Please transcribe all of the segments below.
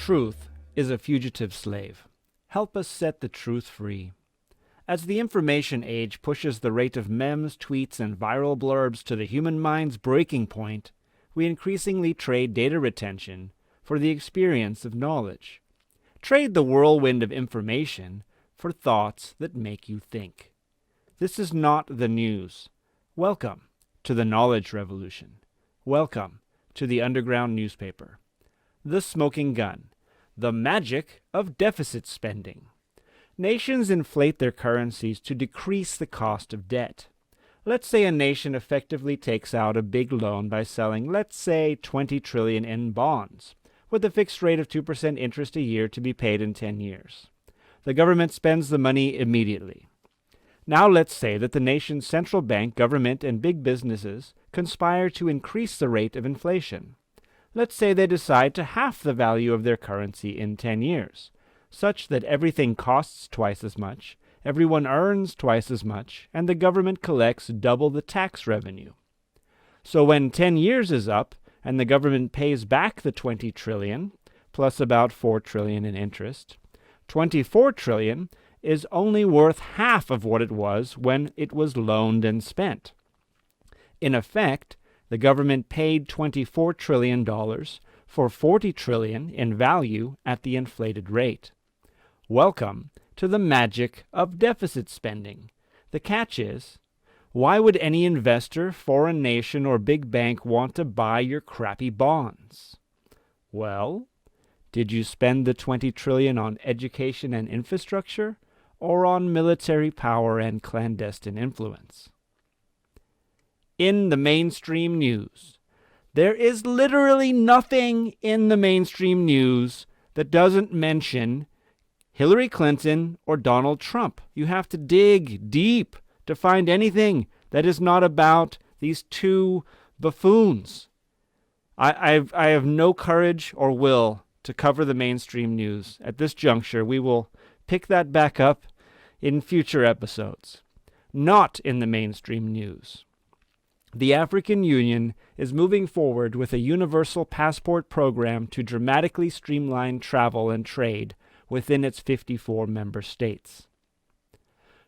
Truth is a fugitive slave. Help us set the truth free. As the information age pushes the rate of memes, tweets, and viral blurbs to the human mind's breaking point, we increasingly trade data retention for the experience of knowledge. Trade the whirlwind of information for thoughts that make you think. This is not the news. Welcome to the knowledge revolution. Welcome to the underground newspaper. The smoking gun. The magic of deficit spending. Nations inflate their currencies to decrease the cost of debt. Let's say a nation effectively takes out a big loan by selling, let's say, 20 trillion in bonds, with a fixed rate of 2% interest a year to be paid in 10 years. The government spends the money immediately. Now let's say that the nation's central bank, government, and big businesses conspire to increase the rate of inflation. Let's say they decide to halve the value of their currency in 10 years, such that everything costs twice as much, everyone earns twice as much, and the government collects double the tax revenue. So when 10 years is up, and the government pays back the 20 trillion, plus about 4 trillion in interest, 24 trillion is only worth half of what it was when it was loaned and spent. In effect, the government paid $24 trillion for 40 trillion in value at the inflated rate. Welcome to the magic of deficit spending. The catch is, why would any investor, foreign nation, or big bank want to buy your crappy bonds? Well, did you spend the 20 trillion on education and infrastructure, or on military power and clandestine influence? In the mainstream news. There is literally nothing in the mainstream news that doesn't mention Hillary Clinton or Donald Trump. You have to dig deep to find anything that is not about these two buffoons. I have no courage or will to cover the mainstream news at this juncture. We will pick that back up in future episodes. Not in the mainstream news. The African Union is moving forward with a universal passport program to dramatically streamline travel and trade within its 54 member states.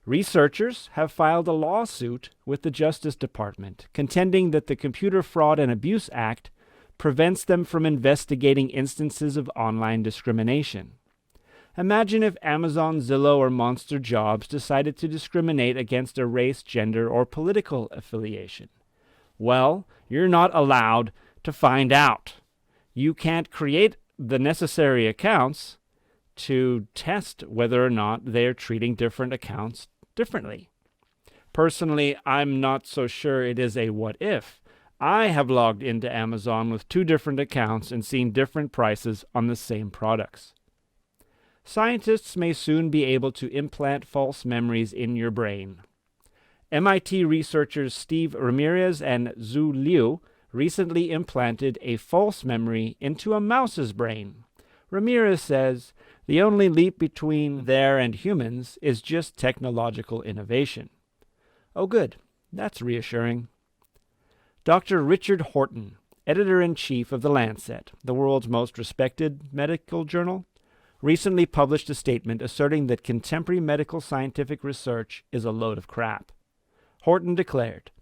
Researchers have filed a lawsuit with the Justice Department, contending that the Computer Fraud and Abuse Act prevents them from investigating instances of online discrimination. Imagine if Amazon, Zillow, or Monster Jobs decided to discriminate against a race, gender, or political affiliation. Well, you're not allowed to find out. You can't create the necessary accounts to test whether or not they're treating different accounts differently. Personally, I'm not so sure it is a what if. I have logged into Amazon with 2 different accounts and seen different prices on the same products. Scientists may soon be able to implant false memories in your brain. MIT researchers Steve Ramirez and Zhu Liu recently implanted a false memory into a mouse's brain. Ramirez says, the only leap between there and humans is just technological innovation. Oh good, that's reassuring. Dr. Richard Horton, editor-in-chief of The Lancet, the world's most respected medical journal, recently published a statement asserting that contemporary medical scientific research is a load of crap. Horton declared,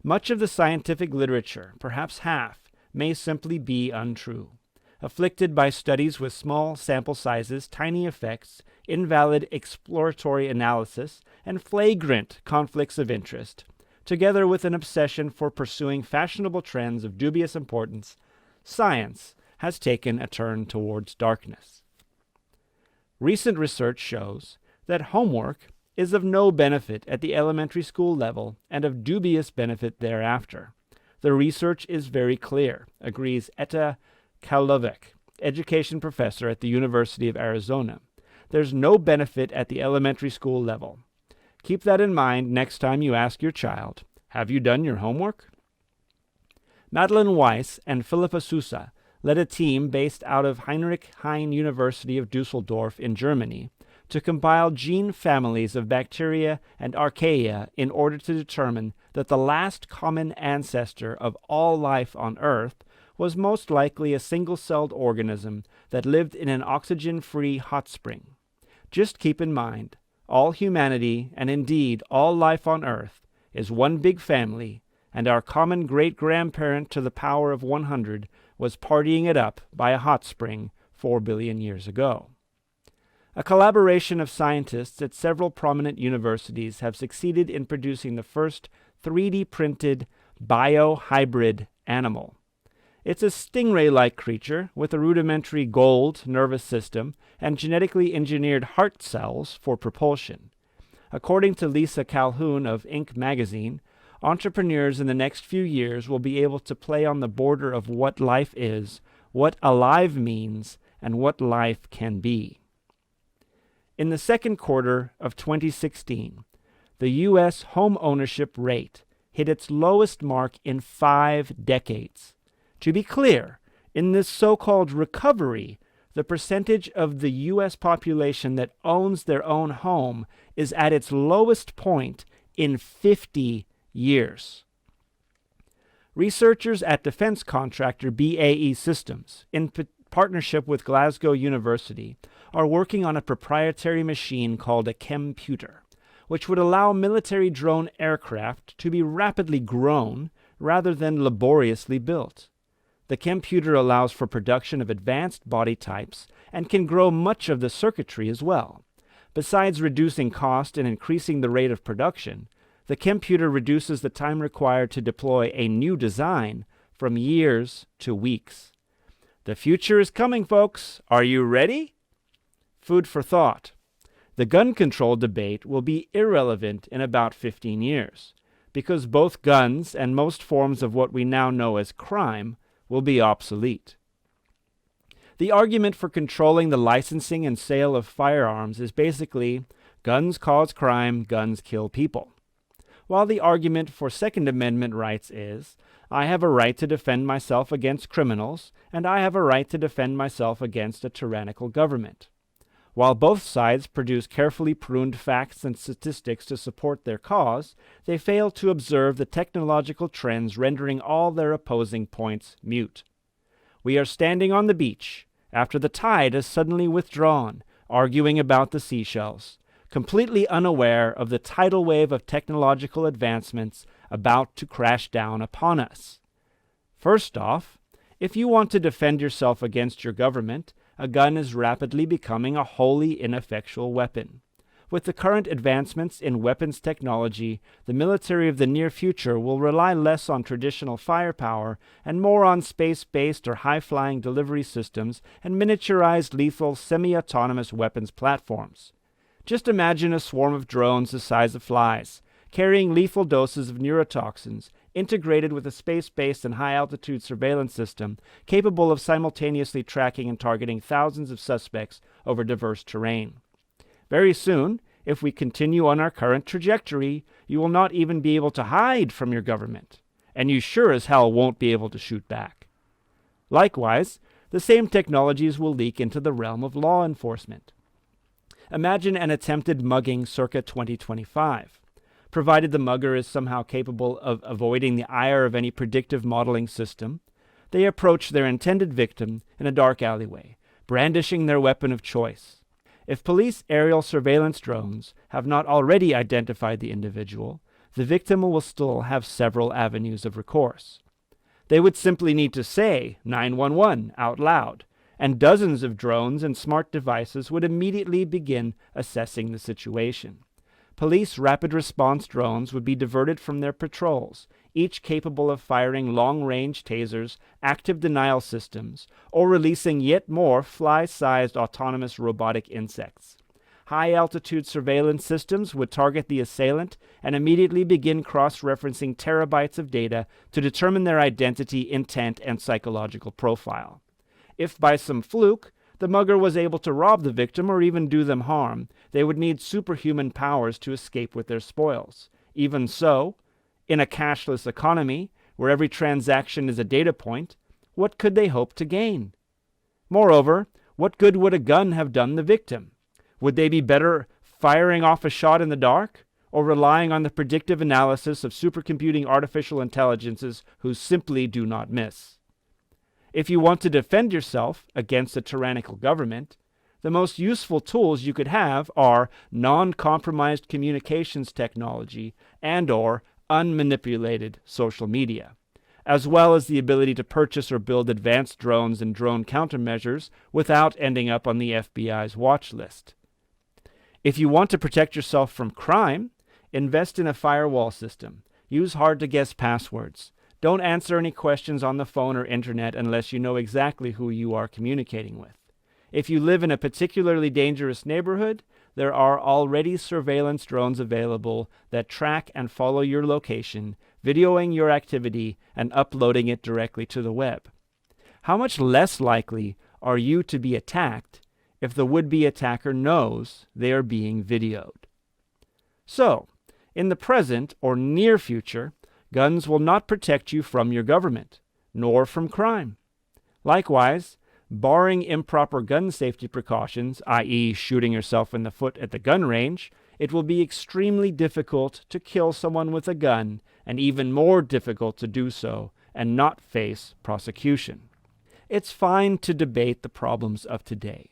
much of the scientific literature, perhaps half, may simply be untrue, afflicted by studies with small sample sizes, tiny effects, invalid exploratory analysis, and flagrant conflicts of interest, together with an obsession for pursuing fashionable trends of dubious importance. Science has taken a turn towards darkness. Recent research shows that homework is of no benefit at the elementary school level and of dubious benefit thereafter. The research is very clear, agrees Etta Karlovic, education professor at the University of Arizona. There's no benefit at the elementary school level. Keep that in mind next time you ask your child, have you done your homework? Madeline Weiss and Philippa Sousa led a team based out of Heinrich Heine University of Dusseldorf in Germany to compile gene families of bacteria and archaea in order to determine that the last common ancestor of all life on Earth was most likely a single-celled organism that lived in an oxygen-free hot spring. Just keep in mind, all humanity, and indeed all life on Earth, is one big family, and our common great-grandparent to the power of 100 was partying it up by a hot spring 4 billion years ago. A collaboration of scientists at several prominent universities have succeeded in producing the first 3D-printed biohybrid animal. It's a stingray-like creature with a rudimentary gold nervous system and genetically engineered heart cells for propulsion. According to Lisa Calhoun of Inc. magazine, entrepreneurs in the next few years will be able to play on the border of what life is, what alive means, and what life can be. In the second quarter of 2016, the U.S. home ownership rate hit its lowest mark in 5 decades. To be clear, in this so-called recovery, the percentage of the U.S. population that owns their own home is at its lowest point in 50 years. Researchers at defense contractor BAE Systems, in partnership with Glasgow University, are working on a proprietary machine called a chemputer, which would allow military drone aircraft to be rapidly grown rather than laboriously built. The chemputer allows for production of advanced body types and can grow much of the circuitry as well. Besides reducing cost and increasing the rate of production, the chemputer reduces the time required to deploy a new design from years to weeks. The future is coming, folks. Are you ready? Food for thought. The gun control debate will be irrelevant in about 15 years, because both guns and most forms of what we now know as crime will be obsolete. The argument for controlling the licensing and sale of firearms is basically, guns cause crime, guns kill people. While the argument for Second Amendment rights is, I have a right to defend myself against criminals, and I have a right to defend myself against a tyrannical government. While both sides produce carefully pruned facts and statistics to support their cause, they fail to observe the technological trends rendering all their opposing points mute. We are standing on the beach, after the tide has suddenly withdrawn, arguing about the seashells, completely unaware of the tidal wave of technological advancements about to crash down upon us. First off, if you want to defend yourself against your government, a gun is rapidly becoming a wholly ineffectual weapon. With the current advancements in weapons technology, the military of the near future will rely less on traditional firepower and more on space-based or high-flying delivery systems and miniaturized lethal semi-autonomous weapons platforms. Just imagine a swarm of drones the size of flies, carrying lethal doses of neurotoxins, integrated with a space-based and high-altitude surveillance system capable of simultaneously tracking and targeting thousands of suspects over diverse terrain. Very soon, if we continue on our current trajectory, you will not even be able to hide from your government, and you sure as hell won't be able to shoot back. Likewise, the same technologies will leak into the realm of law enforcement. Imagine an attempted mugging circa 2025. Provided the mugger is somehow capable of avoiding the ire of any predictive modeling system, they approach their intended victim in a dark alleyway, brandishing their weapon of choice. If police aerial surveillance drones have not already identified the individual, the victim will still have several avenues of recourse. They would simply need to say 911 out loud, and dozens of drones and smart devices would immediately begin assessing the situation. Police rapid response drones would be diverted from their patrols, each capable of firing long-range tasers, active denial systems, or releasing yet more fly-sized autonomous robotic insects. High-altitude surveillance systems would target the assailant and immediately begin cross-referencing terabytes of data to determine their identity, intent, and psychological profile. If by some fluke, the mugger was able to rob the victim or even do them harm, they would need superhuman powers to escape with their spoils. Even so, in a cashless economy, where every transaction is a data point, what could they hope to gain? Moreover, what good would a gun have done the victim? Would they be better firing off a shot in the dark, or relying on the predictive analysis of supercomputing artificial intelligences who simply do not miss? If you want to defend yourself against a tyrannical government, the most useful tools you could have are non-compromised communications technology and/or unmanipulated social media, as well as the ability to purchase or build advanced drones and drone countermeasures without ending up on the FBI's watch list. If you want to protect yourself from crime, invest in a firewall system. Use hard-to-guess passwords. Don't answer any questions on the phone or internet unless you know exactly who you are communicating with. If you live in a particularly dangerous neighborhood, there are already surveillance drones available that track and follow your location, videoing your activity and uploading it directly to the web. How much less likely are you to be attacked if the would-be attacker knows they are being videoed? So, in the present or near future, guns will not protect you from your government, nor from crime. Likewise, barring improper gun safety precautions, i.e. shooting yourself in the foot at the gun range, it will be extremely difficult to kill someone with a gun, and even more difficult to do so and not face prosecution. It's fine to debate the problems of today.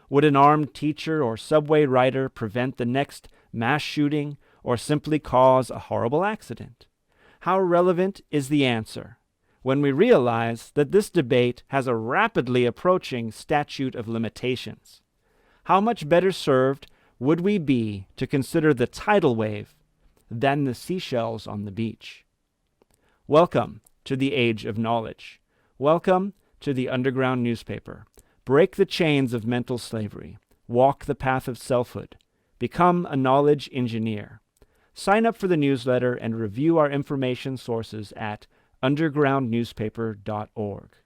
Would an armed teacher or subway rider prevent the next mass shooting or simply cause a horrible accident? How relevant is the answer when we realize that this debate has a rapidly approaching statute of limitations? How much better served would we be to consider the tidal wave than the seashells on the beach? Welcome to the age of knowledge. Welcome to the underground newspaper. Break the chains of mental slavery. Walk the path of selfhood. Become a knowledge engineer. Sign up for the newsletter and review our information sources at undergroundnewspaper.org.